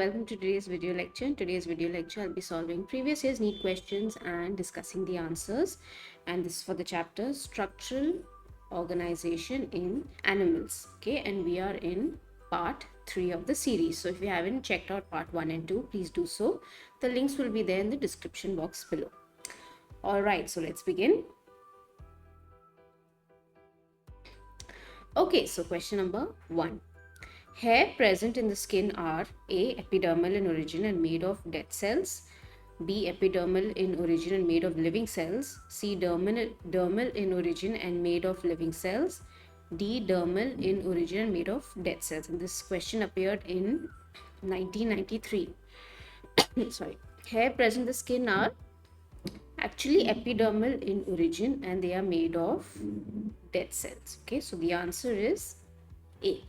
welcome to today's video lecture. In today's video lecture, I'll be solving previous year's NEET questions and discussing the answers. And this is for the chapter Structural Organization in Animals. Okay, and we are in part 3 of the series. So if you haven't checked out part 1 and 2, please do so. The links will be there in the description box below. Alright, so let's begin. Okay, so question number 1. Hair present in the skin are A. Epidermal in origin and made of dead cells. B. Epidermal in origin and made of living cells. C. Dermal in origin and made of living cells. D. Dermal in origin and made of dead cells. And this question appeared in 1993. Sorry. Hair present in the skin are actually epidermal in origin and they are made of dead cells. Okay, so the answer is A.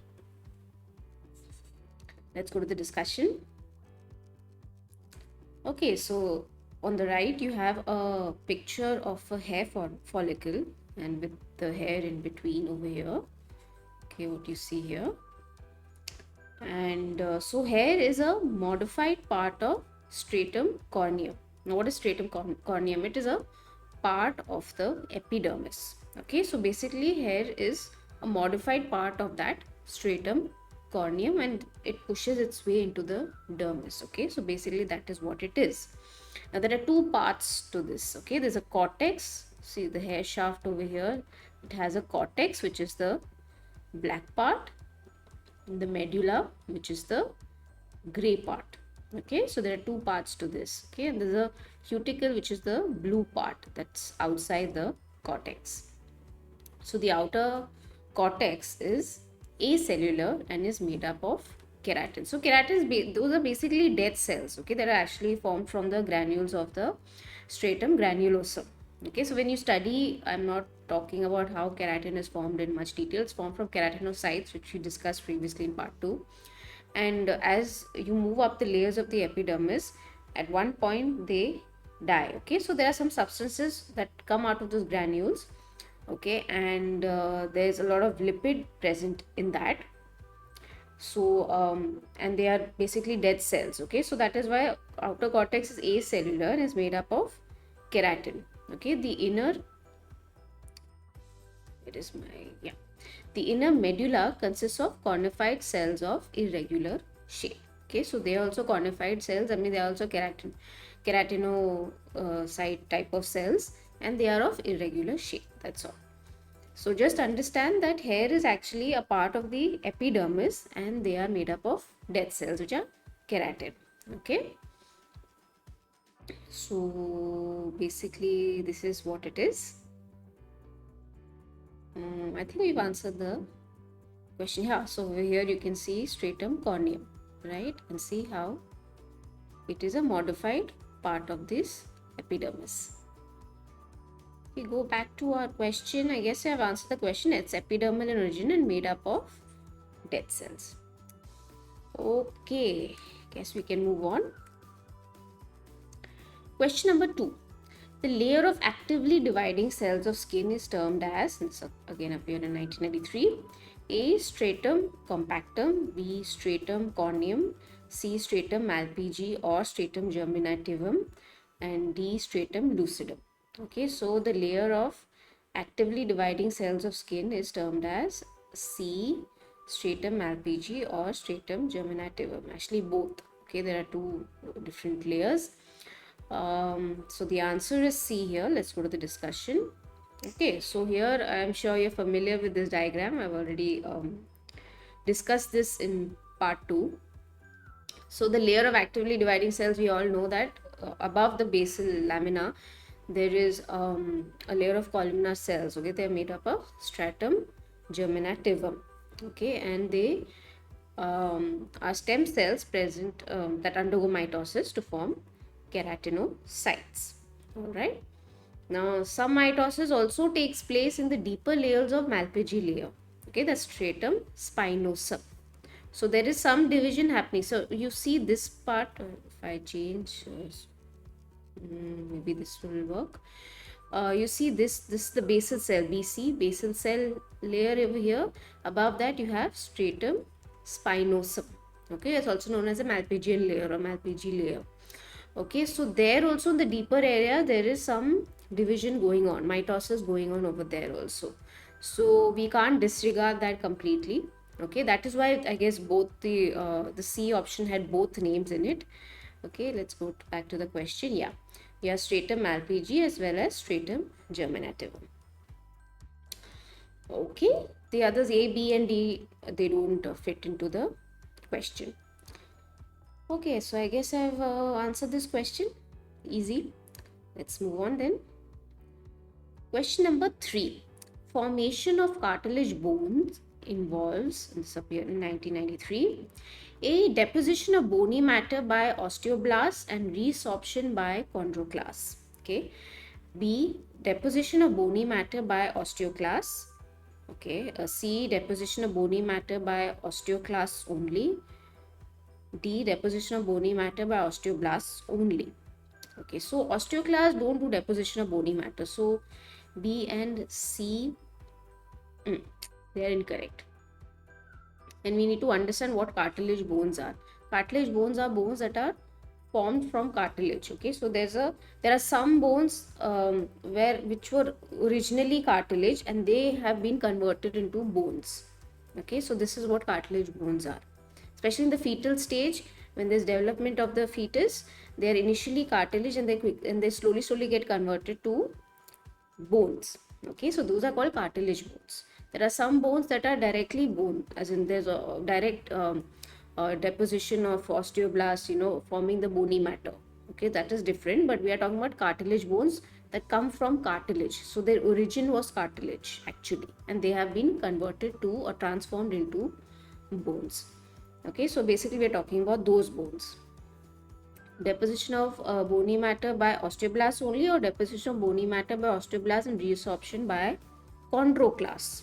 Let's go to the discussion. Okay, so on the right you have a picture of a hair follicle and with the hair in between over here. Okay, what you see here. And so hair is a modified part of stratum corneum. Now what is stratum corneum? It is a part of the epidermis. Okay, so basically hair is a modified part of that stratum corneum and it pushes its way into the dermis. Okay, so basically that is what it is. Now there are two parts to this. Okay, there's a cortex. See the hair shaft over here, it has a cortex which is the black part, the medulla which is the gray part. Okay, so there are two parts to this. Okay, and there's a cuticle which is the blue part that's outside the cortex. So the outer cortex is acellular and is made up of keratin. So keratin, those are basically dead cells, okay, that are actually formed from the granules of the stratum granulosum. Okay, so when you study, I'm not talking about how keratin is formed in much detail. It's formed from keratinocytes, which we discussed previously in part 2. And as you move up the layers of the epidermis, at one point they die. Okay, so there are some substances that come out of those granules. Okay, and there's a lot of lipid present in that. So and they are basically dead cells. Okay, so that is why outer cortex is acellular and is made up of keratin. Okay, the inner medulla consists of cornified cells of irregular shape. Okay, so they are also cornified cells. I mean, they are also keratinocyte type of cells, and they are of irregular shape. That's all. So just understand that hair is actually a part of the epidermis and they are made up of dead cells which are keratin. Okay, so basically this is what it is. I think we've answered the question here. So over here you can see stratum corneum, right, and see how it is a modified part of this epidermis. We go back to our question. I guess I have answered the question. It's epidermal in origin and made up of dead cells. Okay, guess we can move on. Question number 2. The layer of actively dividing cells of skin is termed as, this again appeared in 1993, A. stratum compactum, B. stratum corneum, C. stratum malpighi or stratum germinativum, and D. stratum lucidum. Okay, so the layer of actively dividing cells of skin is termed as C. stratum malpighi or stratum germinativum. Actually both. Okay, there are two different layers. So the answer is C here. Let's go to the discussion. Okay, so here I am sure you're familiar with this diagram. I've already discussed this in part 2. So the layer of actively dividing cells, we all know that above the basal lamina there is a layer of columnar cells. Okay, they are made up of stratum germinativum. Okay, and they are stem cells present that undergo mitosis to form keratinocytes. All right, now some mitosis also takes place in the deeper layers of malpighi layer. Okay, the stratum spinosum. So there is some division happening. So you see this part, if I change, maybe this will work. You see this is the basal cell, BC, basal cell layer over here. Above that you have stratum spinosum. Okay, it's also known as a Malpighian layer or Malpighi layer. Okay, so there also in the deeper area there is some division going on, mitosis going on over there also. So we can't disregard that completely. Okay, that is why I guess both the C option had both names in it. Okay, let's go back to the question. Yeah, we have stratum Malpighi as well as stratum germinativum. Okay, the others A, B, and D they don't fit into the question. Okay, so I guess I've answered this question. Easy. Let's move on then. Question number 3. Formation of cartilage bones involves, this appeared in 1993, A. Deposition of bony matter by osteoblasts and resorption by chondroclasts. Okay. B. Deposition of bony matter by osteoclasts. Okay. C. Deposition of bony matter by osteoclasts only. D. Deposition of bony matter by osteoblasts only. Okay, so osteoclasts don't do deposition of bony matter. So B and C, they are incorrect. And we need to understand what cartilage bones are. Cartilage bones are bones that are formed from cartilage. Okay, so there are some bones which were originally cartilage and they have been converted into bones. Okay, so this is what cartilage bones are. Especially in the fetal stage, when there's development of the fetus, they are initially cartilage and they slowly get converted to bones. Okay, so those are called cartilage bones. There are some bones that are directly bone, as in there's a direct deposition of osteoblasts, forming the bony matter. Okay, that is different, but we are talking about cartilage bones that come from cartilage. So their origin was cartilage actually, and they have been converted to or transformed into bones. Okay, so basically we are talking about those bones. Deposition of bony matter by osteoblasts only, or deposition of bony matter by osteoblasts and resorption by chondroclasts.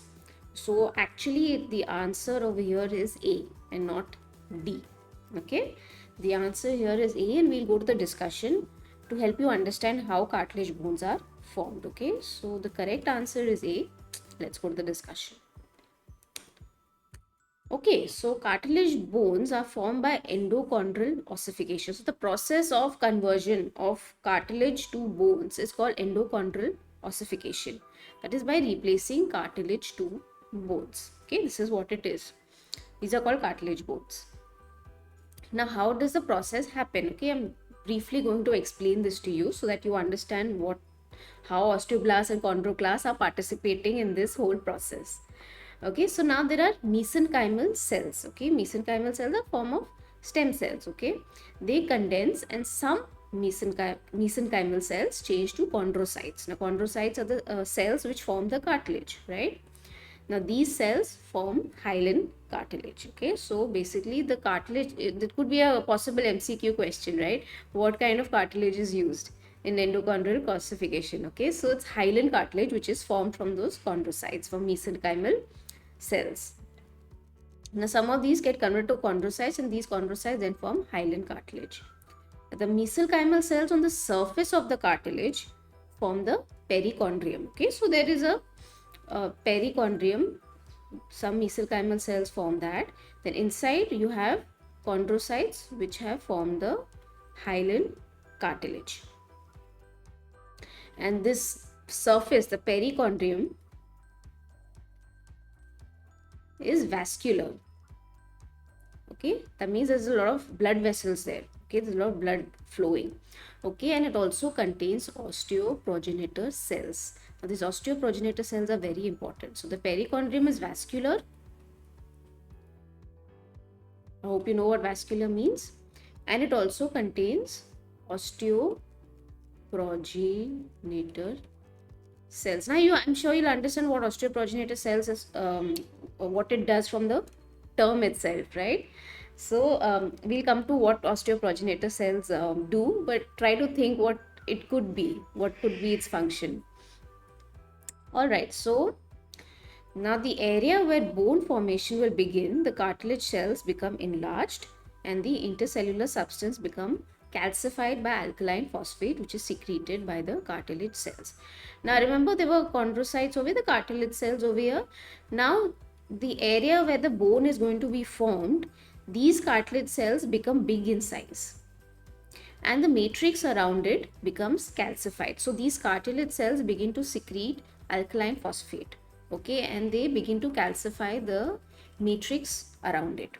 So actually the answer over here is A and not D. Okay, the answer here is A, and we'll go to the discussion to help you understand how cartilage bones are formed. Okay, so the correct answer is A. Let's go to the discussion. Okay, so cartilage bones are formed by endochondral ossification. So the process of conversion of cartilage to bones is called endochondral ossification. That is by replacing cartilage to bones. Okay, this is what it is. These are called cartilage bones. Now, how does the process happen? Okay, I'm briefly going to explain this to you so that you understand how osteoblasts and chondroclasts are participating in this whole process. Okay, so now there are mesenchymal cells. Okay, mesenchymal cells are form of stem cells. Okay, they condense and some mesenchymal cells change to chondrocytes. Now chondrocytes are the cells which form the cartilage, right? Now these cells form hyaline cartilage. Okay, so basically the cartilage, that could be a possible MCQ question, right? What kind of cartilage is used in endochondral ossification? Okay, so it's hyaline cartilage which is formed from those chondrocytes, from mesenchymal cells. Now some of these get converted to chondrocytes and these chondrocytes then form hyaline cartilage. The mesenchymal cells on the surface of the cartilage form the perichondrium. Okay, so there is a perichondrium, some mesenchymal cells form that. Then inside you have chondrocytes which have formed the hyaline cartilage. And this surface, the perichondrium, is vascular. Okay, that means there's a lot of blood vessels there. Okay, there's a lot of blood flowing. Okay, and it also contains osteoprogenitor cells. Now these osteoprogenitor cells are very important. So the perichondrium is vascular. I hope you know what vascular means. And it also contains osteoprogenitor cells. Now I'm sure you'll understand what osteoprogenitor cells is, what it does from the term itself, right? So we'll come to what osteoprogenitor cells do, but try to think what it could be, what could be its function. All right, so now the area where bone formation will begin, the cartilage cells become enlarged and the intercellular substance become calcified by alkaline phosphate, which is secreted by the cartilage cells. Now remember, there were chondrocytes over the cartilage cells over here. Now the area where the bone is going to be formed, these cartilage cells become big in size and the matrix around it becomes calcified. So these cartilage cells begin to secrete alkaline phosphate, okay, and they begin to calcify the matrix around it.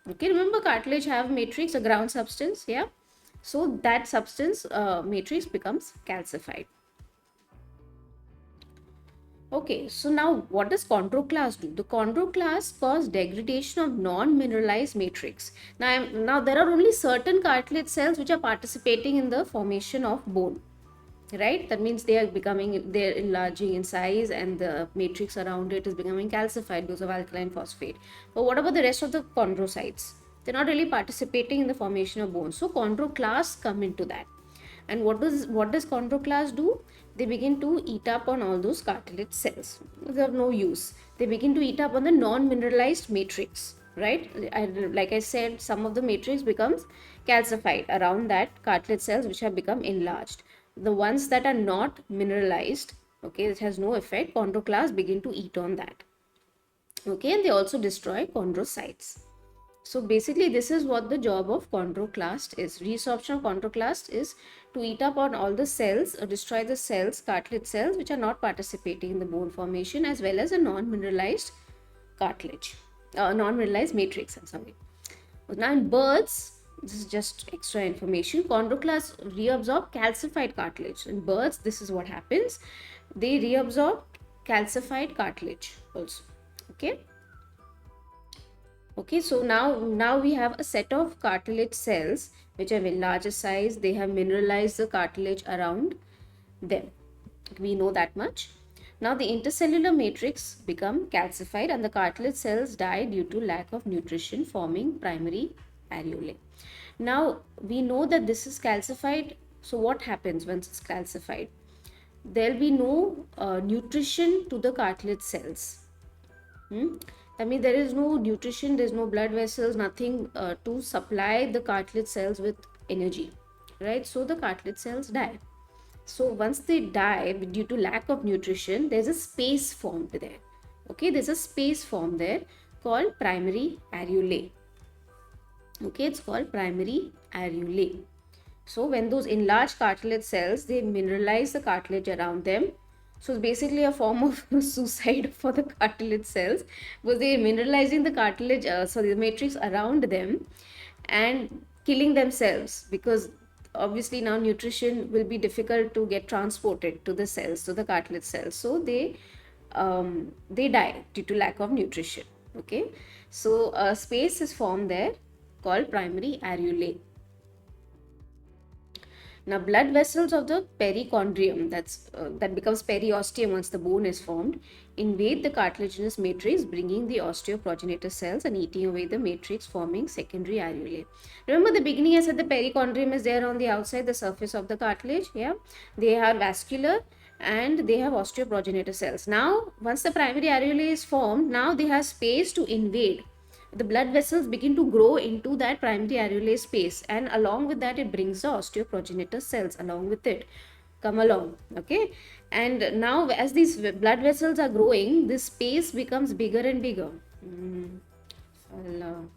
Okay, remember cartilage have matrix, a ground substance, yeah. So that substance matrix becomes calcified. Okay, so now what does chondroclast do? The chondroclast cause degradation of non-mineralized matrix. Now there are only certain cartilage cells which are participating in the formation of bone, right? That means they're enlarging in size and the matrix around it is becoming calcified because of alkaline phosphate. But what about the rest of the chondrocytes? They're not really participating in the formation of bone. So chondroclasts come into that. And what does chondroclast do? They begin to eat up on all those cartilage cells. They have no use. They begin to eat up on the non-mineralized matrix, right? Like I said, some of the matrix becomes calcified around that cartilage cells which have become enlarged. The ones that are not mineralized, okay, it has no effect. Chondroclasts begin to eat on that. Okay, and they also destroy chondrocytes. So basically this is what the job of chondroclast is. Resorption of chondroclast is to eat up on all the cells or destroy the cells, cartilage cells, which are not participating in the bone formation, as well as a non-mineralized cartilage, non-mineralized matrix, I'm sorry. Now in birds, this is just extra information, chondroclast reabsorb calcified cartilage. In birds, this is what happens. They reabsorb calcified cartilage also, okay. Okay, so now we have a set of cartilage cells which have in larger size. They have mineralized the cartilage around them. We know that much. Now the intercellular matrix become calcified and the cartilage cells die due to lack of nutrition, forming primary areolae. Now we know that this is calcified. So what happens once it's calcified? There'll be no nutrition to the cartilage cells. That means there is no nutrition, there's no blood vessels, nothing to supply the cartilage cells with energy, right? So the cartilage cells die. So once they die due to lack of nutrition, there's a space formed there. Okay, there's a space formed there called primary areolae. Okay, it's called primary areolae. So when those enlarged cartilage cells, they mineralize the cartilage around them. So it's basically a form of suicide for the cartilage cells because they're mineralizing the cartilage, the matrix around them and killing themselves, because obviously now nutrition will be difficult to get transported to the cells, to the cartilage cells. So they die due to lack of nutrition. Okay, so a space is formed there called primary areolae. Now, blood vessels of the perichondrium, that becomes periosteum once the bone is formed, invade the cartilaginous matrix, bringing the osteoprogenitor cells and eating away the matrix, forming secondary areolae. Remember the beginning I said the perichondrium is there on the outside, the surface of the cartilage. Yeah, they are vascular and they have osteoprogenitor cells. Now, once the primary areolae is formed, now they have space to invade. The blood vessels begin to grow into that primary areolae space, and along with that it brings the osteoprogenitor cells along with it, come along. Okay, and now as these blood vessels are growing, this space becomes bigger and bigger. I'll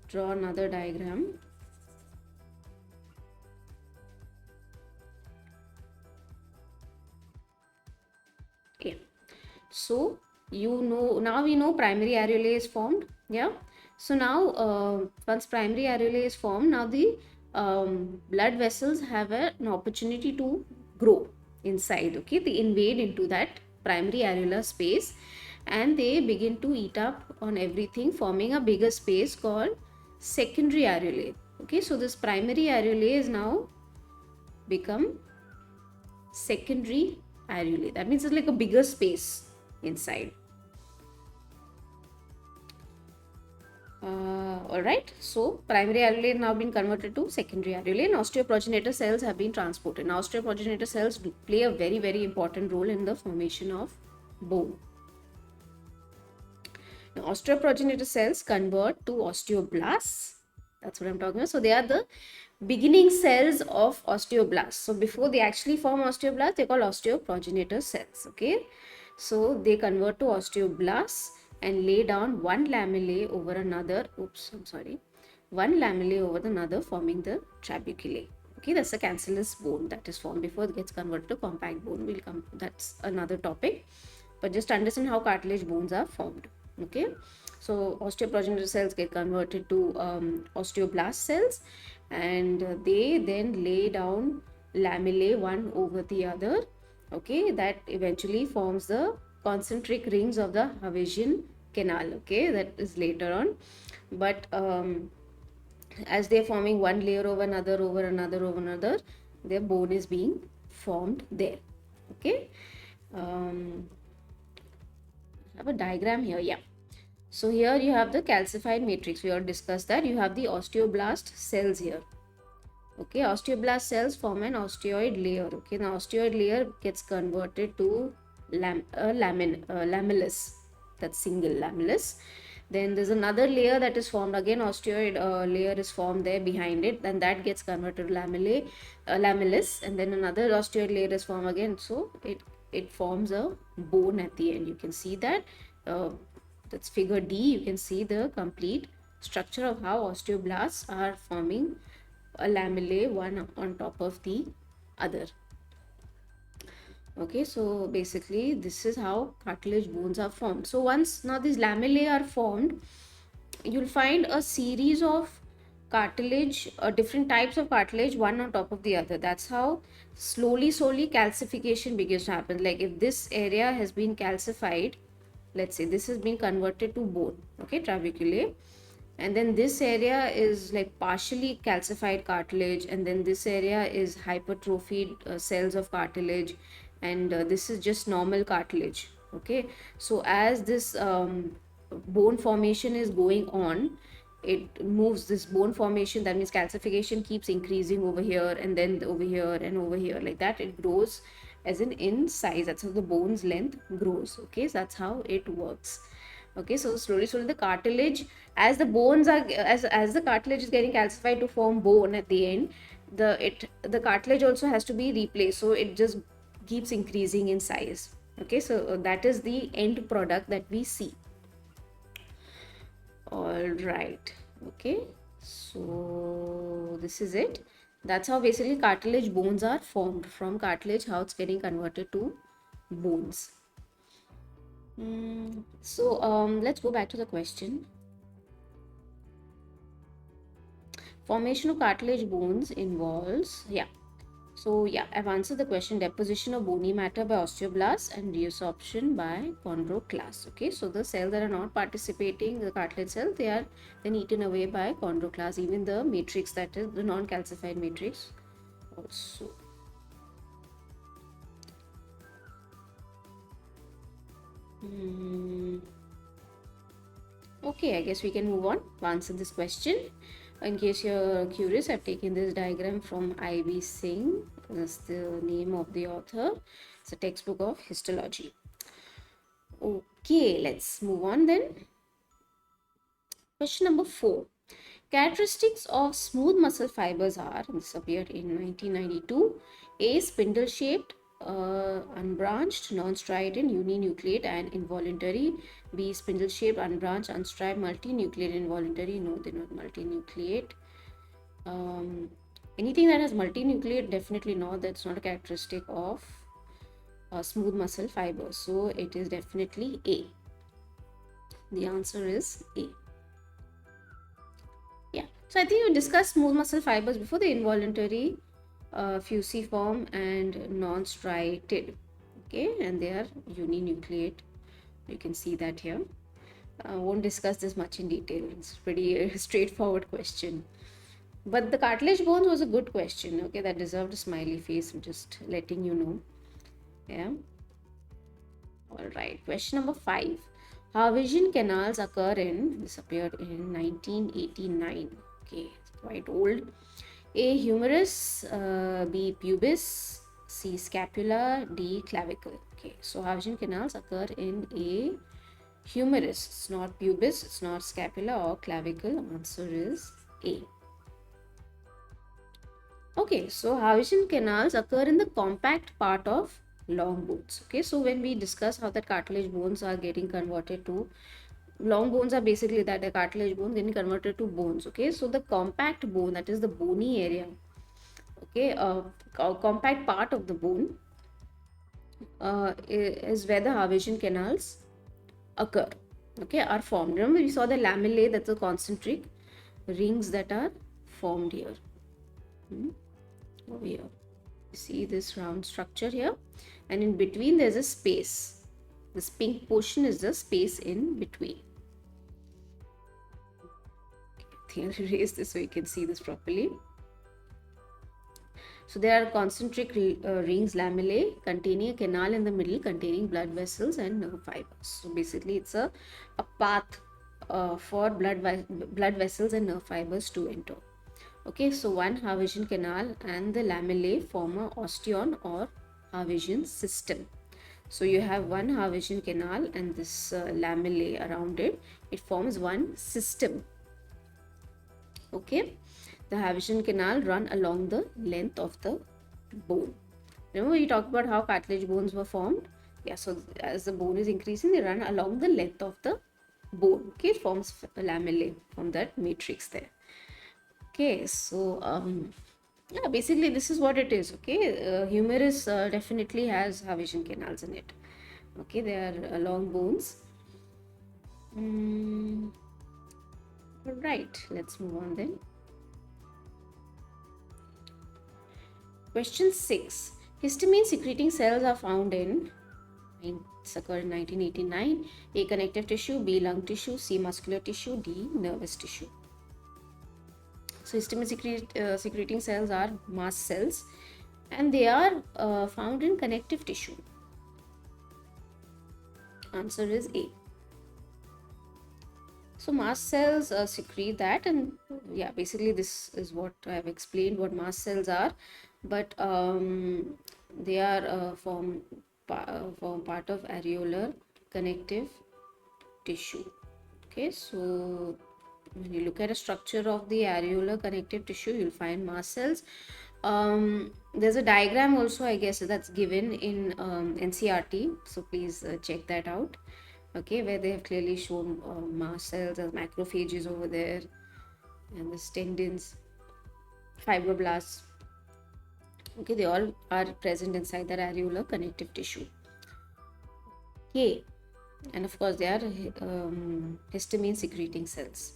draw another diagram. Okay, so now we know primary areolae is formed. Yeah, so now once primary areolae is formed, now the blood vessels have an opportunity to grow inside. Okay, they invade into that primary areolar space and they begin to eat up on everything, forming a bigger space called secondary areolae. Okay, so this primary areolae is now become secondary areolae. That means it's like a bigger space inside. Alright, so primary areolae now been converted to secondary areolae and osteoprogenitor cells have been transported. Now osteoprogenitor cells play a very, very important role in the formation of bone. Now osteoprogenitor cells convert to osteoblasts. That's what I'm talking about. So they are the beginning cells of osteoblasts. So before they actually form osteoblasts, they're called osteoprogenitor cells. Okay, so they convert to osteoblasts, and lay down one lamellae over another. Oops, I'm sorry. One lamellae over another, forming the trabeculae. Okay, that's the cancellous bone that is formed before it gets converted to compact bone. Will come. That's another topic. But just understand how cartilage bones are formed. Okay, so osteoprogenitor cells get converted to osteoblast cells, and they then lay down lamellae one over the other. Okay, that eventually forms the concentric rings of the Hawaiian canal. Okay, that is later on, but as they're forming one layer over another, over another, over another, their bone is being formed there. Okay, I have a diagram here. Yeah. So here you have the calcified matrix. We already discussed that. You have the osteoblast cells here. Okay, osteoblast cells form an osteoid layer. Okay, the osteoid layer gets converted to lamellus. That's single lamellus. Then there's another layer that is formed again. Osteoid layer is formed there behind it. Then that gets converted to lamellus, and then another osteoid layer is formed again. So it forms a bone at the end. You can see that. That's figure D. You can see the complete structure of how osteoblasts are forming a lamellae one on top of the other. Okay, so basically this is how cartilage bones are formed. So once now these lamellae are formed, you'll find a series of cartilage, different types of cartilage, one on top of the other. That's how slowly calcification begins to happen. Like if this area has been calcified, let's say this has been converted to bone, okay, trabeculae, and then this area is like partially calcified cartilage, and then this area is hypertrophied cells of cartilage, and this is just normal cartilage. Okay, so as this bone formation is going on, it moves this bone formation, that means calcification keeps increasing over here and then over here and over here, like that it grows as in size. That's how the bone's length grows. Okay, so that's how it works. Okay, so slowly the cartilage, as the bones are, as the cartilage is getting calcified to form bone at the end, the cartilage also has to be replaced, so it just keeps increasing in size. Okay, so that is the end product that we see. All right. Okay, so this is it. That's how basically cartilage bones are formed. From cartilage, how it's getting converted to bones. So let's go back to the question. Formation of cartilage bones involves, so I've answered the question. Deposition of bony matter by osteoblasts and reabsorption by chondroclasts. Okay, so the cells that are not participating, the cartilage cells, they are then eaten away by chondroclasts. Even the matrix, that is the non-calcified matrix also. Okay, I guess we can move on to answer this question. In case you're curious, I've taken this diagram from I.V. Singh. That's the name of the author. It's a textbook of histology. Okay, let's move on then. Question number 4. Characteristics of smooth muscle fibers are, this appeared in 1992, A. Spindle shaped, unbranched, non-strident, uninucleate and involuntary. B. Spindle shaped, unbranched, unstriped, multinucleate, involuntary. No, they're not multinucleate. Anything that has multinucleate, definitely not. That's not a characteristic of smooth muscle fibers. So it is definitely A. The answer is A. Yeah. So I think you discussed smooth muscle fibers before, the involuntary, fusiform and non-striated. Okay, and they are uninucleate. You can see that here. Won't discuss this much in detail. It's pretty straightforward question. But the cartilage bones was a good question. Okay, that deserved a smiley face. I'm just letting you know. Yeah. All right. Question number 5. Hawaiian canals occur in, this appeared in 1989. Okay, it's quite old. A. Humerus, B. Pubis, C. Scapula, D. Clavicle. Okay, so Hawaiian canals occur in A. Humerus. It's not pubis, it's not scapula or clavicle. Answer is A. Okay, so Hawaiian canals occur in the compact part of long bones. Okay, so when we discuss how the cartilage bones are getting converted to long bones are basically that, the cartilage bone then converted to bones. Okay, so the compact bone, that is the bony area, okay, compact part of the bone is where the Harvesian canals occur, okay, are formed. Remember we saw the lamellae, that's the concentric rings that are formed here. Over here you see this round structure here, and in between there's a space. This pink portion is the space in between. I think I'll erase this so you can see this properly. So there are concentric rings, lamellae, containing a canal in the middle containing blood vessels and nerve fibers. So basically it's a path for blood vessels and nerve fibers to enter. Okay, so one Harvesian canal and the lamellae form a osteon or Harvesian system. So you have one Harvesian canal and this lamellae around it. It forms one system. Okay, the Harvesian canal run along the length of the bone. Remember we talked about how cartilage bones were formed? Yeah, so as the bone is increasing, they run along the length of the bone. Okay, it forms lamellae from that matrix there. Okay, so yeah, basically this is what it is. Okay, humerus definitely has Harvesian canals in it. Okay, they are long bones. Right, let's move on then. Question 6. Histamine secreting cells are found in, it's occurred in 1989. A, connective tissue, B, lung tissue, C, muscular tissue, D, nervous tissue. So histamine secreting cells are mast cells and they are found in connective tissue. Answer is A. So mast cells secrete that, and yeah, basically this is what I have explained what mast cells are, but they are form part of areolar connective tissue. Okay, so when you look at a structure of the areolar connective tissue, you'll find mast cells. There's a diagram also, I guess, that's given in NCRT, so please check that out. Okay, where they have clearly shown mast cells as macrophages over there, and the tendons, fibroblasts. Okay, they all are present inside that areolar connective tissue. Okay, and of course they are histamine secreting cells.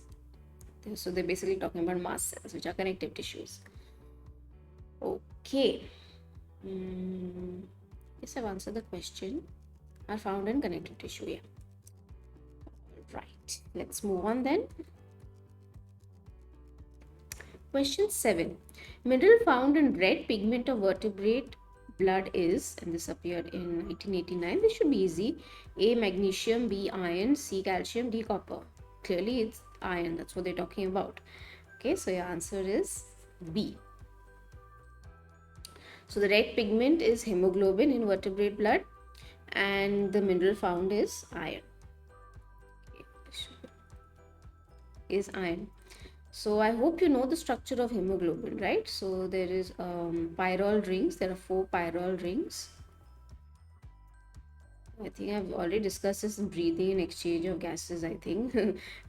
So they're basically talking about mast cells, which are connective tissues. Okay. Yes, I've answered the question. Are found in connective tissue. Yeah. Right. Let's move on then. Question 7. Mineral found in red pigment of vertebrate blood is, and this appeared in 1989. This should be easy. A, magnesium, B, iron, C, calcium, D, copper. Clearly it's iron. That's what they're talking about. Okay, so your answer is B. So the red pigment is hemoglobin in vertebrate blood, and the mineral found is iron. Is iron. So I hope you know the structure of hemoglobin, right? So there is pyrrole rings. There are 4 pyrrole rings. I think I've already discussed this in breathing and exchange of gases. I think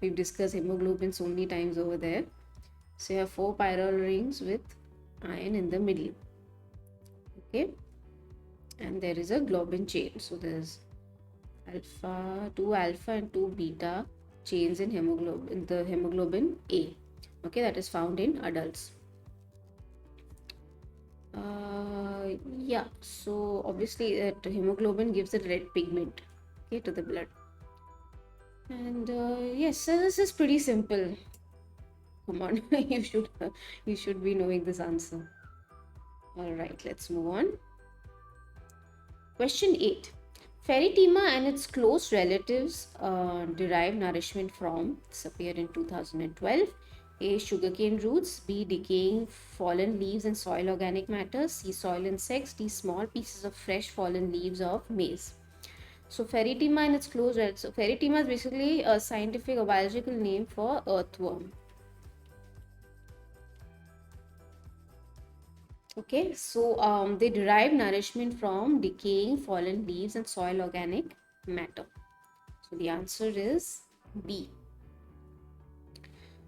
we've discussed hemoglobin so many times over there. So you have 4 pyrrole rings with iron in the middle. Okay, and there is a globin chain. So there's two alpha and 2 beta chains in hemoglobin, the hemoglobin A. Okay, that is found in adults. Yeah, so obviously that hemoglobin gives a red pigment, okay, to the blood. And yes, so this is pretty simple. Come on, you should be knowing this answer. All right, let's move on. Question 8. Ferritima and its close relatives derive nourishment from, this appeared in 2012. A, sugarcane roots, B, decaying fallen leaves and soil organic matter, C, soil insects, D, small pieces of fresh fallen leaves of maize. So ferritima and its close relatives. So ferritima is basically a scientific or biological name for earthworm. Okay, so they derive nourishment from decaying fallen leaves and soil organic matter. So the answer is B.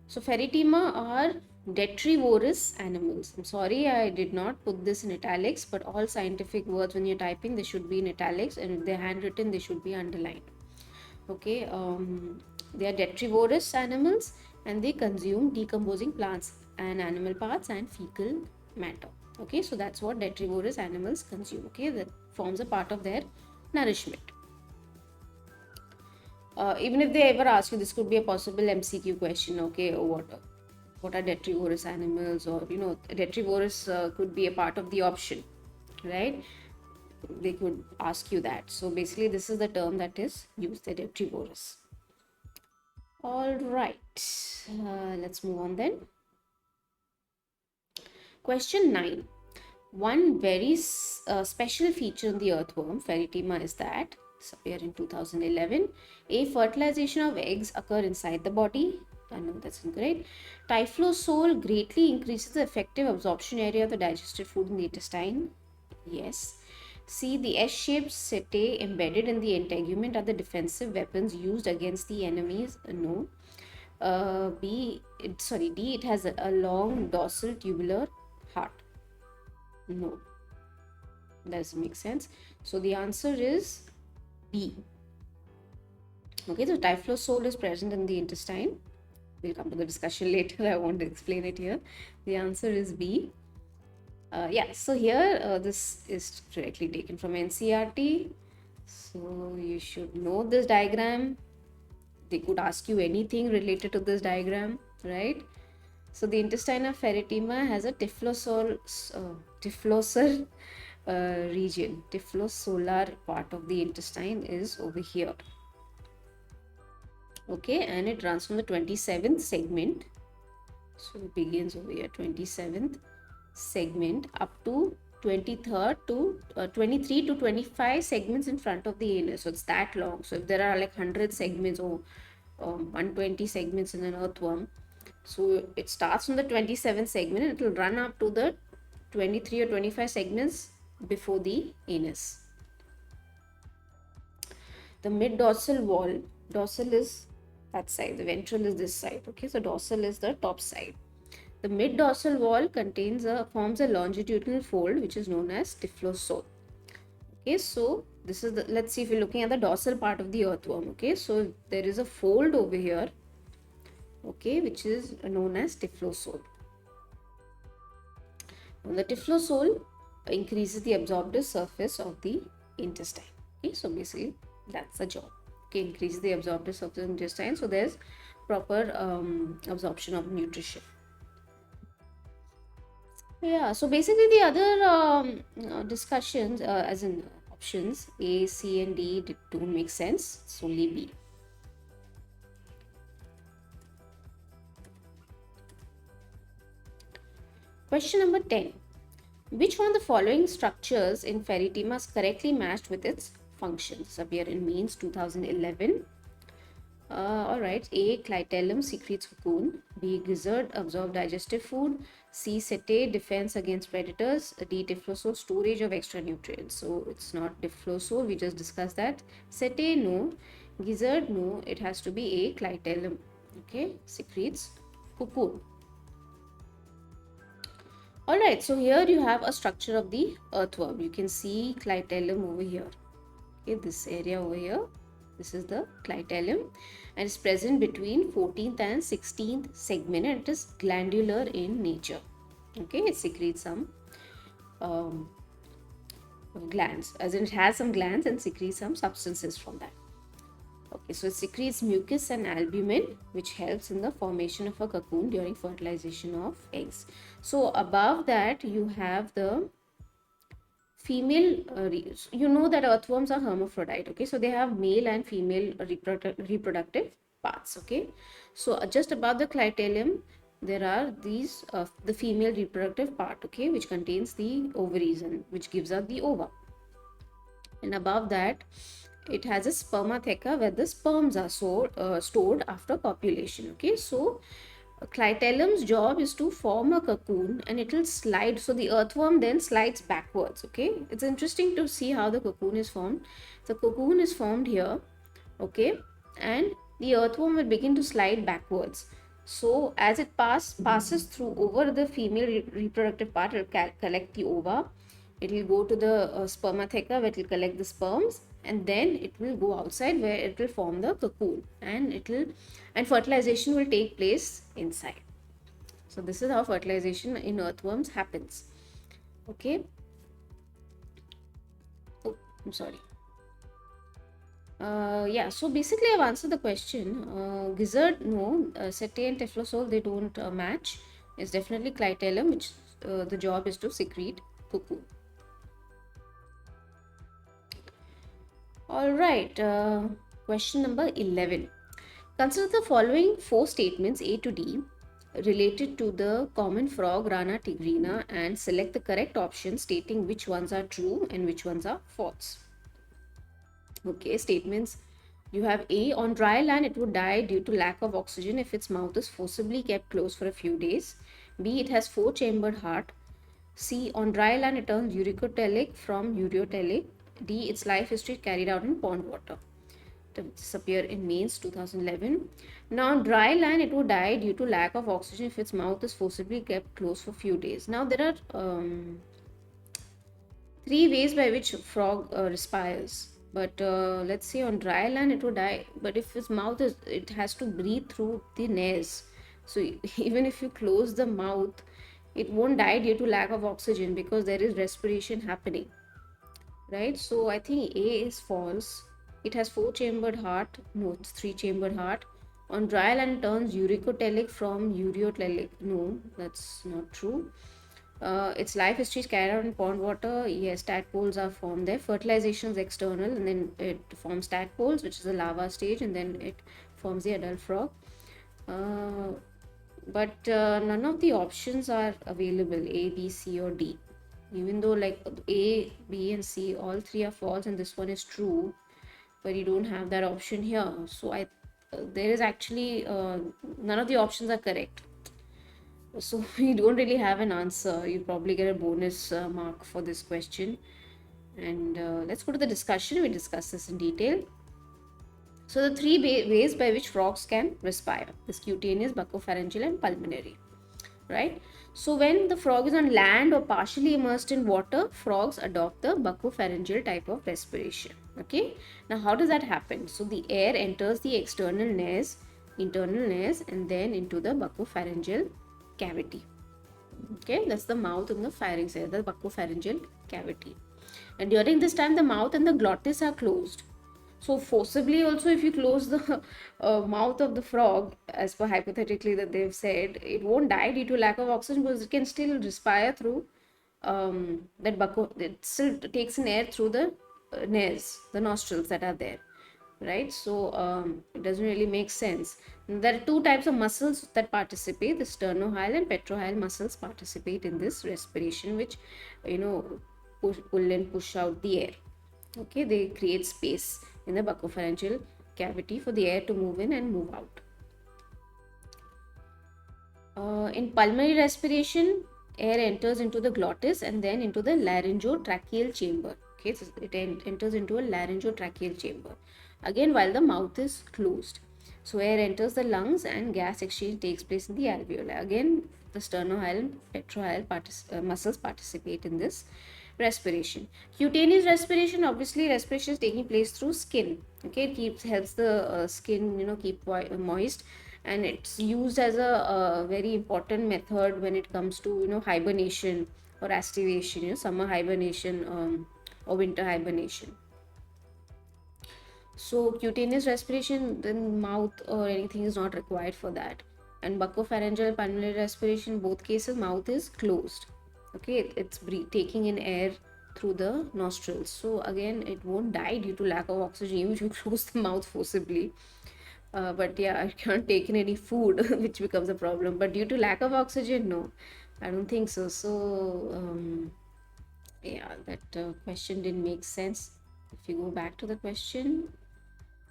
So Ferritima are detrivorous animals. I'm sorry I did not put this in italics, but all scientific words when you're typing, they should be in italics, and if they're handwritten, they should be underlined. Okay, they are detrivorous animals and they consume decomposing plants and animal parts and fecal matter. Okay, so that's what detrivorous animals consume. Okay, that forms a part of their nourishment. Even if they ever ask you, this could be a possible MCQ question. Okay, what are detrivorous animals, or detrivorous could be a part of the option, right? They could ask you that. So basically, this is the term that is used, the detrivorous. All right, let's move on then. Question 9. One very special feature in the earthworm Ferritima is that it's appeared in 2011. A, fertilization of eggs occur inside the body. No, that's incorrect. Typhlosorb greatly increases the effective absorption area of the digested food in the intestine. Yes. C, the S-shaped setae embedded in the integument are the defensive weapons used against the enemies. No. D, it has a long dorsal tubular heart. No, doesn't make sense. So the answer is B. Okay, so typhlosorb is present in the intestine. We'll come to the discussion later. I want to explain it here. The answer is B. Yeah, so here this is directly taken from NCERT. So you should know this diagram. They could ask you anything related to this diagram, right? So the intestine of Ferritima has a typhlosolar region. Typhlosolar part of the intestine is over here. Okay, and it runs from the 27th segment. So it begins over here, 27th segment, up to 23rd to 23 to 25 segments in front of the anus. So it's that long. So if there are like 100 segments or 120 segments in an earthworm, so it starts from the 27th segment and it will run up to the 23 or 25 segments before the anus. The mid dorsal wall, dorsal is that side, the ventral is this side. Okay, so dorsal is the top side. The mid dorsal wall forms a longitudinal fold which is known as typhlosorb. Okay, so this is the, let's see if you're looking at the dorsal part of the earthworm. Okay, so there is a fold over here, okay, which is known as typhlosorb. The typhlosorb increases the absorptive surface of the intestine. Okay, so basically that's the job. Okay, increase the absorptive surface of the intestine, so there's proper absorption of nutrition. Yeah, so basically the other discussions, as in options A, C, and D don't make sense. It's only B. Question number 10. Which one of the following structures in Ferritima is correctly matched with its functions? Appear in Means 2011. Alright, A, clitellum secretes cocoon. B, gizzard absorb digestive food. C, setae defense against predators. D, typhlosorb storage of extra nutrients. So it's not typhlosorb, we just discussed that. Setae, no. Gizzard, no. It has to be A, clitellum. Okay, secretes cocoon. Alright, so here you have a structure of the earthworm. You can see clitellum over here. Okay, this area over here. This is the clitellum and it's present between 14th and 16th segment and it is glandular in nature. Okay, it secretes some glands, as in it has some glands and secretes some substances from that. Okay, so it secretes mucus and albumin which helps in the formation of a cocoon during fertilization of eggs. So above that you have the female, you know that earthworms are hermaphrodite. Okay, so they have male and female reproductive parts. Okay, so just above the clitellum there are these the female reproductive part, okay, which contains the ovaries and which gives out the ova, and above that it has a spermatheca where the sperms are stored after copulation. Okay, so clitellum's job is to form a cocoon and it will slide, so the earthworm then slides backwards. Okay, it's interesting to see how the cocoon is formed. The cocoon is formed here, okay, and the earthworm will begin to slide backwards. So as it passes through over the female reproductive part, it will collect the ova. It will go to the spermatheca where it will collect the sperms, and then it will go outside where it will form the cocoon, and fertilization will take place inside. So this is how fertilization in earthworms happens. Okay. Oh, I'm sorry. Yeah, so basically I've answered the question. Gizzard, no. Setae and Tephlosorb, they don't match. It's definitely Clitellum, which the job is to secrete cocoon. Alright, question number 11. Consider the following 4 statements A to D related to the common frog Rana tigrina and select the correct option stating which ones are true and which ones are false. Okay, statements. You have A. On dry land, it would die due to lack of oxygen if its mouth is forcibly kept closed for a few days. B. It has 4-chambered heart. C. On dry land, it turns uricotelic from ureotelic. D. Its life history carried out in pond water. This appeared in Mains 2011. Now, on dry land, it would die due to lack of oxygen if its mouth is forcibly kept closed for a few days. Now, there are 3 ways by which frog respires. But let's say on dry land it would die. But if its mouth is, it has to breathe through the nares. So even if you close the mouth, it won't die due to lack of oxygen because there is respiration happening, right? So I think A is false. It has 4-chambered heart. No, it's 3-chambered heart. On dry land, it turns uricotelic from ureotelic. No, that's not true. Its life history is carried out in pond water. Yes, tadpoles are formed there. Fertilization is external, and then it forms tadpoles, which is the larva stage, and then it forms the adult frog. But none of the options are available, A, B, C, or D. Even though like A, B, and C, all 3 are false, and this one is true, but you don't have that option here. So there is actually none of the options are correct. So we don't really have an answer. You probably get a bonus mark for this question. And let's go to the discussion. We discuss this in detail. So the 3 ways by which frogs can respire is cutaneous, buccopharyngeal, and pulmonary. Right? So when the frog is on land or partially immersed in water, frogs adopt the buccopharyngeal type of respiration. Okay. Now how does that happen? So the air enters the external nares, internal nares, and then into the buccopharyngeal cavity. Okay, that's the mouth and the pharynx area, the buccopharyngeal cavity. And during this time, the mouth and the glottis are closed. So forcibly also, if you close the mouth of the frog, as per hypothetically that they've said, it won't die due to lack of oxygen because it can still respire through that bucco. It still takes in air through the nares, the nostrils that are there, right? So it doesn't really make sense. There are 2 types of muscles that participate. The sternohyal and petrohyal muscles participate in this respiration, which pull and push out the air. Okay, they create space in the buccopharyngeal cavity for the air to move in and move out. In pulmonary respiration, air enters into the glottis and then into the laryngotracheal chamber. Okay, so it enters into a laryngotracheal chamber. Again, while the mouth is closed. So air enters the lungs and gas exchange takes place in the alveoli. Again, the sternohyal and petrohyal muscles participate in this respiration. Cutaneous respiration, obviously respiration is taking place through skin. Okay, it helps the skin keep moist, and it's used as a very important method when it comes to hibernation or aestivation, summer hibernation or winter hibernation. So cutaneous respiration, then mouth or anything is not required for that. And buccopharyngeal pulmonary respiration, both cases mouth is closed. Okay, it's taking in air through the nostrils. So again, it won't die due to lack of oxygen even if you close the mouth forcibly. But yeah, I can't take in any food, which becomes a problem. But due to lack of oxygen, no, I don't think so. So yeah, that question didn't make sense. If you go back to the question,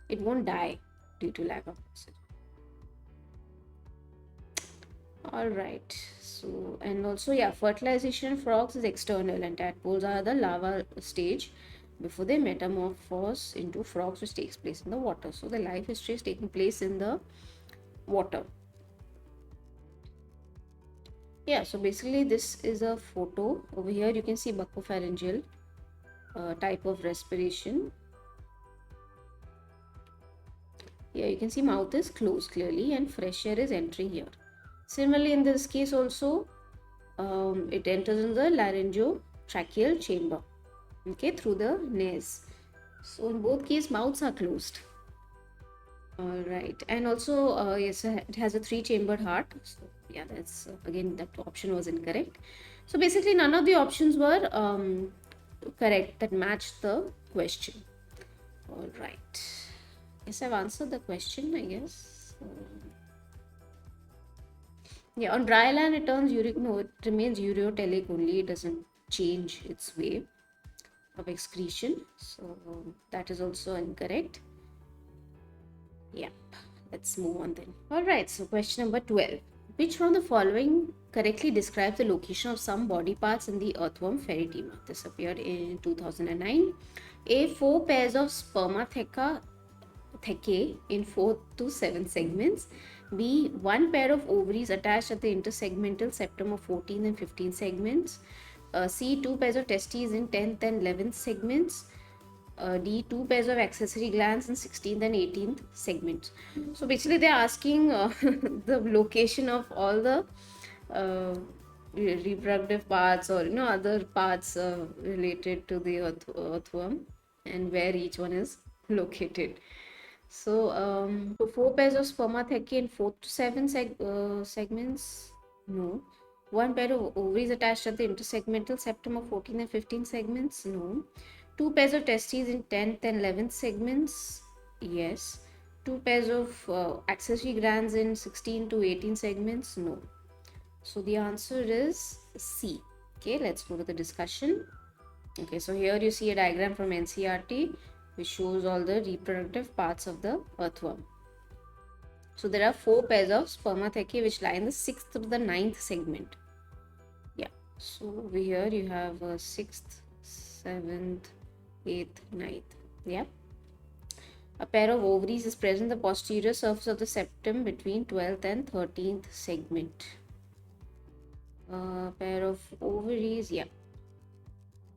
it won't die due to lack of oxygen. All right. So, and also, yeah, fertilization in frogs is external and tadpoles are the larva stage. before they metamorphose into frogs, which takes place in the water. So the life history is taking place in the water. Yeah, so basically this is a photo. Over here you can see buccopharyngeal type of respiration. Here you can see mouth is closed clearly and fresh air is entering here. Similarly, in this case also, it enters in the laryngotracheal chamber, okay, through the nares. So in both cases, mouths are closed. All right, and also yes, it has a three-chambered heart. So yeah, that's again, that option was incorrect. So basically, none of the options were correct that matched the question. All right. Yes, I've answered the question, I guess. Yeah, on dry land it turns uric. No, it remains ureotelic only. It doesn't change its way of excretion. So that is also incorrect. Yep. Let's move on then. All right. So question number 12. Which from the following correctly describes the location of some body parts in the earthworm Ferritima? This appeared in 2009. A. 4 pairs of spermatheca in 4 to 7 segments. B. 1 pair of ovaries attached at the intersegmental septum of 14 and 15 segments. C. 2 pairs of testes in 10th and 11th segments. D. 2 pairs of accessory glands in 16th and 18th segments. So basically they're asking the location of all the reproductive parts, or other parts related to the earthworm, and where each one is located. So 4 pairs of spermathecae in 4 to 7 segments? No. 1 pair of ovaries attached at the intersegmental septum of 14 and 15 segments? No. 2 pairs of testes in 10th and 11th segments? Yes. 2 pairs of accessory glands in 16 to 18 segments? No. So the answer is C. Okay, let's go to the discussion. Okay, so here you see a diagram from NCERT which shows all the reproductive parts of the earthworm. So there are 4 pairs of spermathecae which lie in the 6th to the 9th segment. Yeah, so over here you have 6th, 7th, 8th, 9th. Yeah. A pair of ovaries is present in the posterior surface of the septum between 12th and 13th segment. A pair of ovaries, yeah.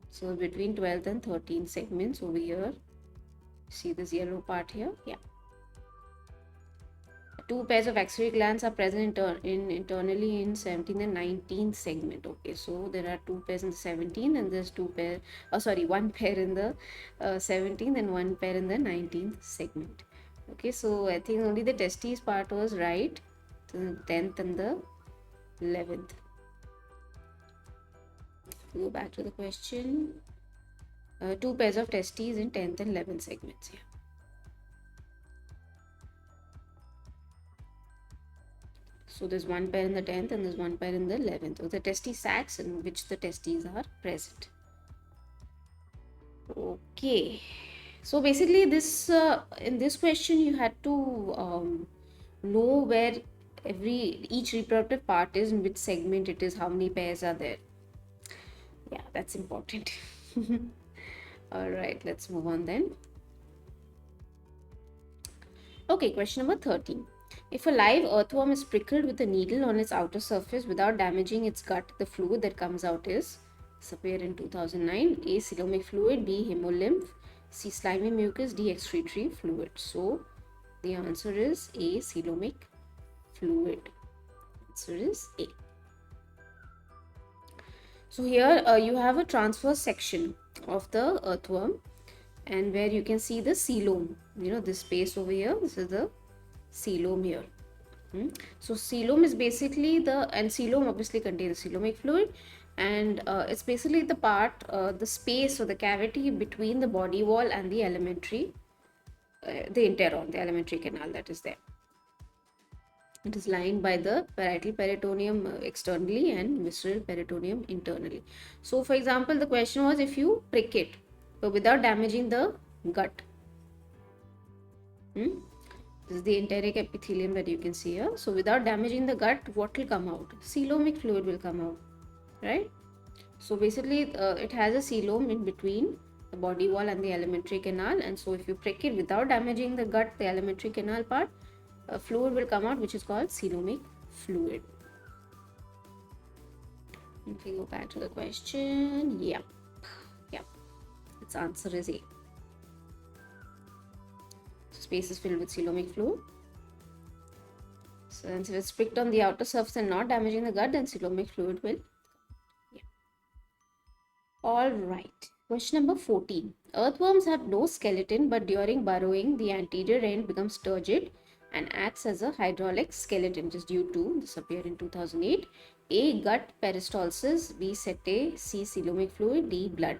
So between 12th and 13th segments over here. See this yellow part here? Yeah. 2 pairs of axillary glands are present internally in 17th and 19th segment. Okay, so there are 2 pairs in the 17th and there's 1 pair in the 17th and 1 pair in the 19th segment. Okay, so I think only the testes part was right. The 10th and the 11th. Go back to the question. 2 pairs of testes in 10th and 11th segments. Yeah. So there's 1 pair in the 10th and there's 1 pair in the 11th. So the testis sacs in which the testes are present. Okay. So basically this in this question you had to know where each reproductive part is, in which segment it is, how many pairs are there. Yeah, that's important. All right, let's move on then. Okay, question number 13. If a live earthworm is prickled with a needle on its outer surface without damaging its gut, the fluid that comes out is, this appeared in 2009, A. Coelomic fluid, B. Hemolymph, C. Slimy mucus, D. Excretory fluid. So the answer is A. Coelomic fluid. Answer is A. So here you have a transverse section of the earthworm, and where you can see the coelom, this space over here, this is the coelom here. So coelom is basically and coelom obviously contains coelomic fluid, and it's basically the part, the space or the cavity between the body wall and the alimentary, the interon, the alimentary canal that is there. It is lined by the parietal peritoneum externally and visceral peritoneum internally. So for example, the question was, if you prick it without damaging the gut, this is the enteric epithelium that you can see here. So without damaging the gut, what will come out? Coelomic fluid will come out, right? So basically it has a coelom in between the body wall and the alimentary canal. And so if you prick it without damaging the gut, the alimentary canal part, a fluid will come out which is called coelomic fluid. If we go back to the question, yep, its answer is A. So space is filled with coelomic fluid. So if it's pricked on the outer surface and not damaging the gut, then coelomic fluid will. Yeah. All right. Question number 14. Earthworms have no skeleton, but during burrowing, the anterior end becomes turgid and acts as a hydraulic skeleton, which is due to, this appeared in 2008, A. Gut peristalsis, B. Setae, C. Coelomic fluid, D. Blood.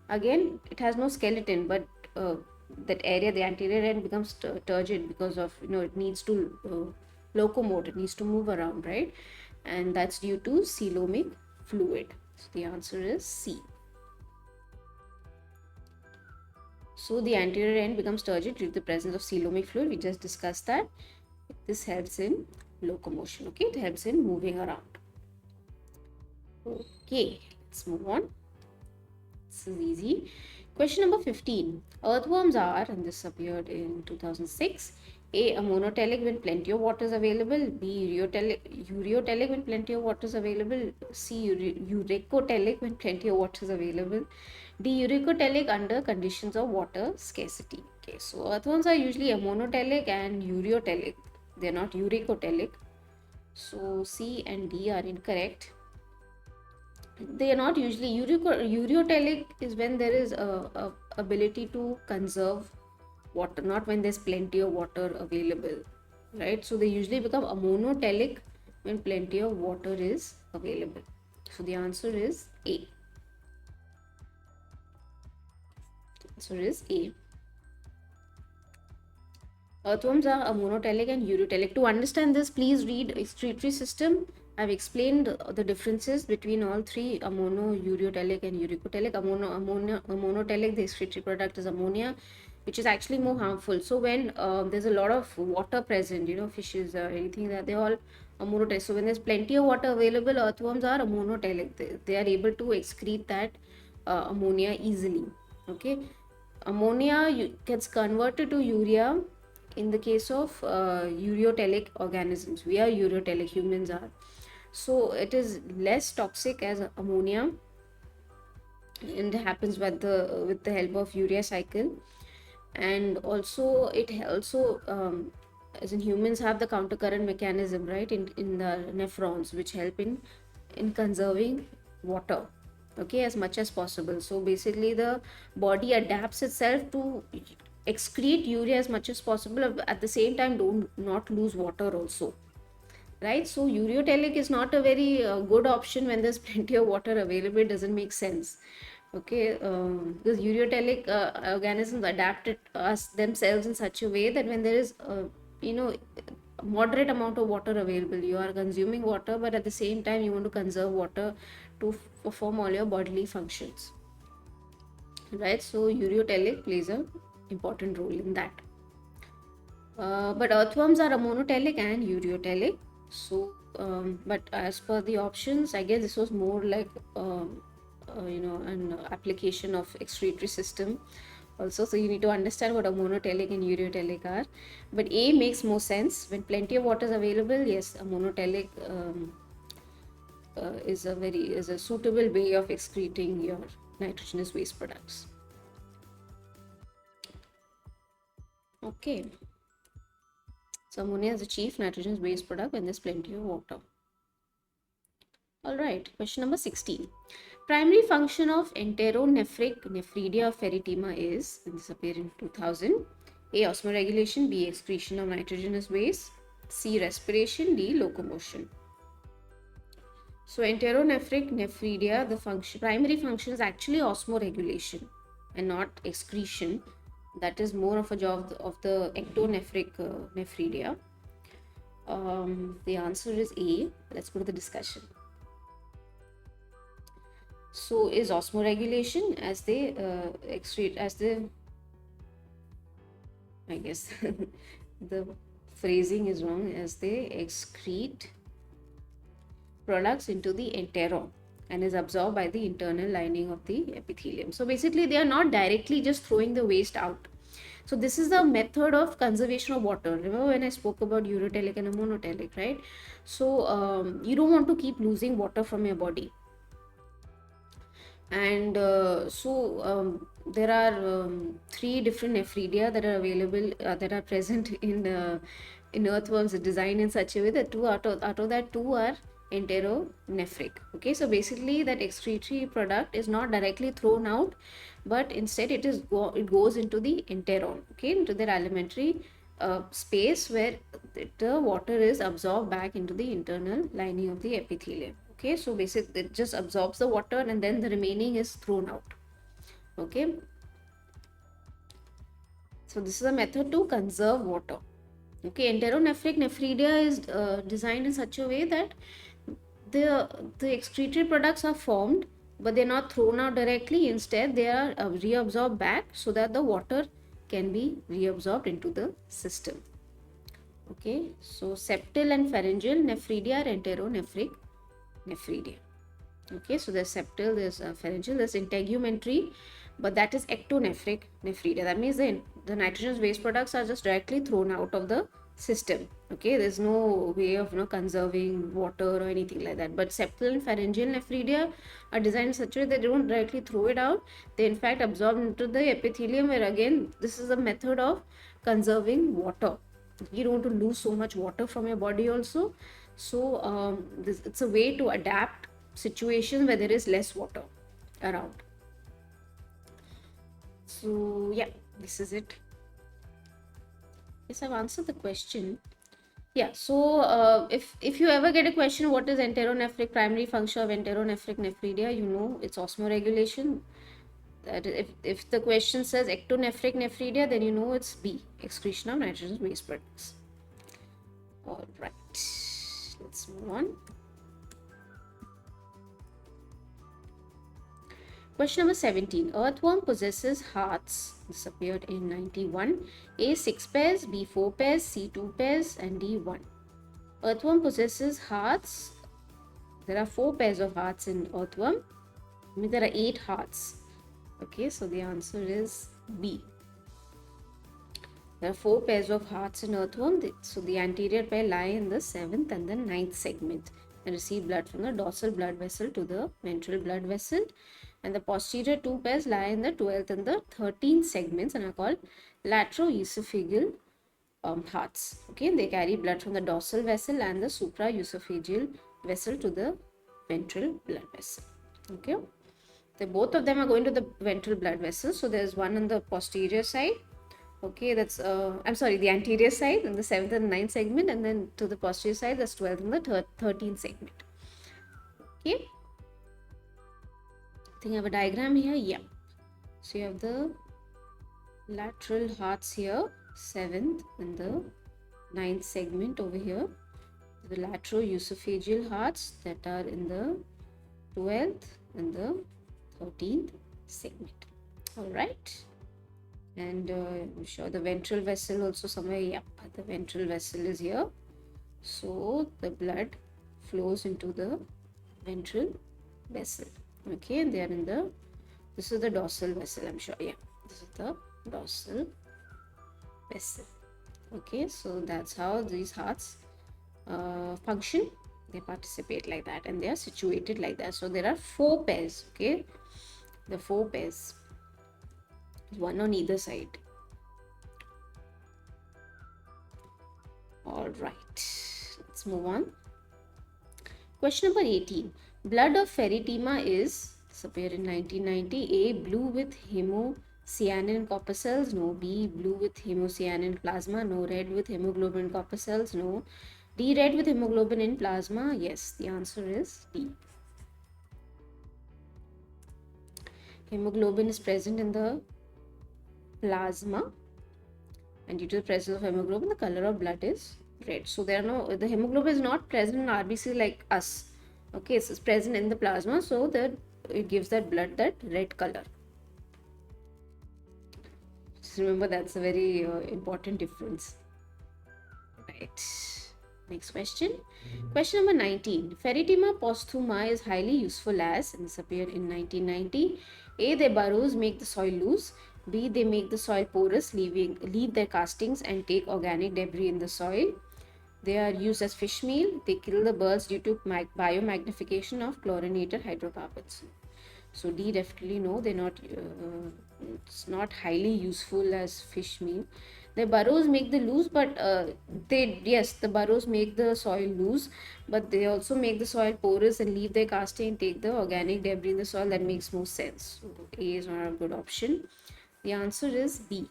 Again, it has no skeleton, but that area, the anterior end becomes turgid because of, it needs to locomote, it needs to move around, right? And that's due to coelomic fluid. So the answer is C. So the anterior end becomes turgid due to the presence of coelomic fluid. We just discussed that. This helps in locomotion. Okay, it helps in moving around. Okay, let's move on. This is easy. Question number 15. Earthworms are, and this appeared in 2006, A. A monotelic when plenty of water is available. B. Ureotelic when plenty of water is available. C. Uricotelic when plenty of water is available. D. Uricotelic under conditions of water scarcity. Okay, so earthworms are usually monotelic and ureotelic. They are not uricotelic. So C and D are incorrect. They are not usually ureotelic is when there is a ability to conserve water, not when there's plenty of water available, right? So they usually become a monotelic when plenty of water is available. So the answer is A. Answer is A. Earthworms are a monotelic and ureotelic. To understand this, please read excretory system. I've explained the differences between all three, mono, ureotelic and uricotelic. A monotelic, the excretory product is ammonia, which is actually more harmful. So when there's a lot of water present, fishes or anything, that they all are monotelic. So when there's plenty of water available, earthworms are a monotelic. They are able to excrete that ammonia easily. Okay, ammonia gets converted to urea in the case of ureotelic organisms. We are ureotelic, humans are. So it is less toxic as ammonia, and it happens with the help of urea cycle. And also it also as in humans have the countercurrent mechanism, right, in the nephrons, which help in conserving water, okay, as much as possible. So basically the body adapts itself to excrete urea as much as possible, at the same time not lose water also, right? So ureotelic is not a very good option when there's plenty of water available. It doesn't make sense, okay, because ureotelic organisms adapted themselves in such a way that when there is a moderate amount of water available, you are consuming water, but at the same time you want to conserve water to perform all your bodily functions, right? So ureotelic plays a important role in that. But earthworms are a monotelic and ureotelic. So but as per the options, I guess this was more like an application of excretory system also. So you need to understand what a monotelic and ureotelic are. But A makes more sense. When plenty of water is available, yes, a monotelic is a suitable way of excreting your nitrogenous waste products. Okay. So ammonia is the chief nitrogenous waste product when there's plenty of water. Alright, question number 16. Primary function of enteronephric nephridia of erythema is, and this appeared in 2000, A. Osmoregulation, B. Excretion of nitrogenous waste, C. Respiration, D. Locomotion. So enteronephric nephridia, the primary function is actually osmoregulation and not excretion. That is more of a job of the ectonephric nephridia. The answer is A. Let's go to the discussion. So is osmoregulation as they excrete, as the, I guess the phrasing is wrong, as they excrete products into the enteron. and is absorbed by the internal lining of the epithelium. So basically they are not directly just throwing the waste out. So this is the method of conservation of water. Remember when I spoke about urotelic and a monotelic, right? So you don't want to keep losing water from your body. And there are three different nephridia that are available, that are present in earthworms, designed in such a way that out of that two are enteronephric. Okay, so basically that excretory product is not directly thrown out, but instead it goes into the enteron, okay, into their alimentary space, where the water is absorbed back into the internal lining of the epithelium. Okay, so basically it just absorbs the water and then the remaining is thrown out. Okay, so this is a method to conserve water. Okay, enteronephric nephridia is designed in such a way that the excretory products are formed, but they're not thrown out directly. Instead they are reabsorbed back so that the water can be reabsorbed into the system. Okay, so septal and pharyngeal nephridia are enteronephric nephridia. Okay, so there's septal, there's pharyngeal, there's integumentary, but that is ectonephric nephridia. That means the nitrogenous waste products are just directly thrown out of the system. Okay, there's no way of conserving water or anything like that. But septal and pharyngeal nephridia are designed in such a way that they don't directly throw it out. They in fact absorb into the epithelium, where again this is a method of conserving water. You don't want to lose so much water from your body also. So it's a way to adapt situations where there is less water around. So yeah, this is it. Yes, I've answered the question. Yeah, so if you ever get a question, what is enteronephric, primary function of enteronephric nephridia, it's osmoregulation. That if the question says ectonephric nephridia, then it's B, excretion of nitrogen waste products. All right, let's move on. Question number 17. Earthworm possesses hearts. This appeared in 91. A 6 pairs, B 4 pairs, C 2 pairs, and D 1. Earthworm possesses hearts. There are 4 pairs of hearts in earthworm. I mean, there are 8 hearts. Okay, so the answer is B. There are 4 pairs of hearts in earthworm. So the anterior pair lie in the 7th and the 9th segment and receive blood from the dorsal blood vessel to the ventral blood vessel. And the posterior 2 pairs lie in the 12th and the 13th segments and are called lateroesophageal hearts. Okay, they carry blood from the dorsal vessel and the supraesophageal vessel to the ventral blood vessel. Okay, both of them are going to the ventral blood vessel. So there's one on the posterior side. Okay, that's the anterior side in the 7th and 9th segment, and then to the posterior side, that's 12th and the 13th segment. Okay, I think I have a diagram here. Yeah, so you have the lateral hearts here, 7th and the 9th segment over here. The lateroesophageal hearts that are in the 12th and the 13th segment. All right. And I'm sure the ventral vessel also somewhere. Yep, the ventral vessel is here. So the blood flows into the ventral vessel. Okay, and they are in this is the dorsal vessel, I'm sure. Yeah, this is the dorsal vessel. Okay, so that's how these hearts function. They participate like that and they are situated like that. So there are 4 pairs. Okay, the 4 pairs. One on either side. All right, let's move on. Question number 18. Blood of Feritema is, this appeared in 1990. A, blue with hemocyanin copper cells. No. B, blue with hemocyanin plasma. No. Red with hemoglobin copper cells. No. D, red with hemoglobin in plasma. Yes, the answer is D. Hemoglobin is present in the plasma, and due to the presence of hemoglobin, the color of blood is red. So the hemoglobin is not present in RBC like us. Okay, it's present in the plasma, so that it gives that blood that red color. Just remember, that's a very important difference. Right. Next question. Question number 19. Ferritima posthuma is highly useful as, and this appeared in 1990. A. Their burrows make the soil loose. B. They make the soil porous, leave their castings and take organic debris in the soil. They are used as fish meal. They kill the birds due to biomagnification of chlorinated hydrocarbons. So D, definitely no, they're not. It's not highly useful as fish meal. The burrows make the loose, but the burrows make the soil loose, but they also make the soil porous and leave their casting and take the organic debris in the soil. That makes more sense. So A is not a good option. The answer is B.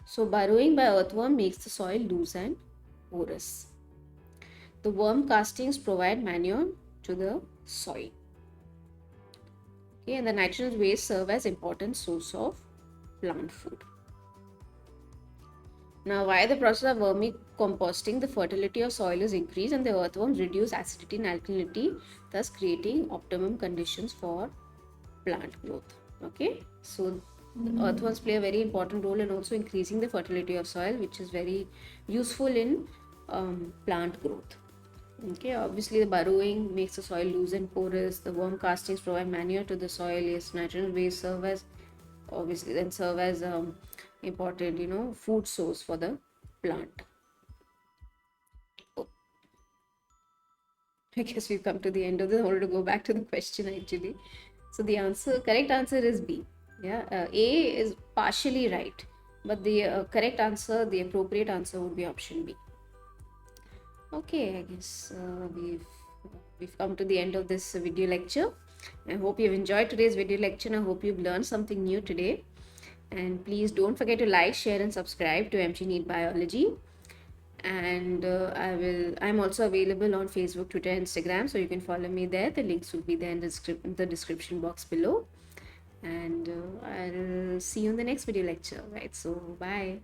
So burrowing by earthworm makes the soil loose and porous. The worm castings provide manure to the soil. Okay, and the nitrogen waste serve as important source of plant food. Now, via the process of vermicomposting, the fertility of soil is increased and the earthworms reduce acidity and alkalinity, thus creating optimum conditions for plant growth. Okay, so the earthworms play a very important role in also increasing the fertility of soil, which is very useful in plant growth. Okay, obviously the burrowing makes the soil loose and porous. The worm castings provide manure to the soil. Yes, nitrogen waste serve as important food source for the plant. Oh, I guess we've come to the end of this. I wanted to go back to the question actually. So the correct answer is B. Yeah, A is partially right, but the correct answer, the appropriate answer would be option B. Okay, I guess we've come to the end of this video lecture. I hope you've enjoyed today's video lecture and I hope you've learned something new today. And please don't forget to like, share and subscribe to MG NEET Biology. And I'm also available on Facebook, Twitter, Instagram, so you can follow me there. The links will be there in the description box below. And I'll see you in the next video lecture. Right, so bye.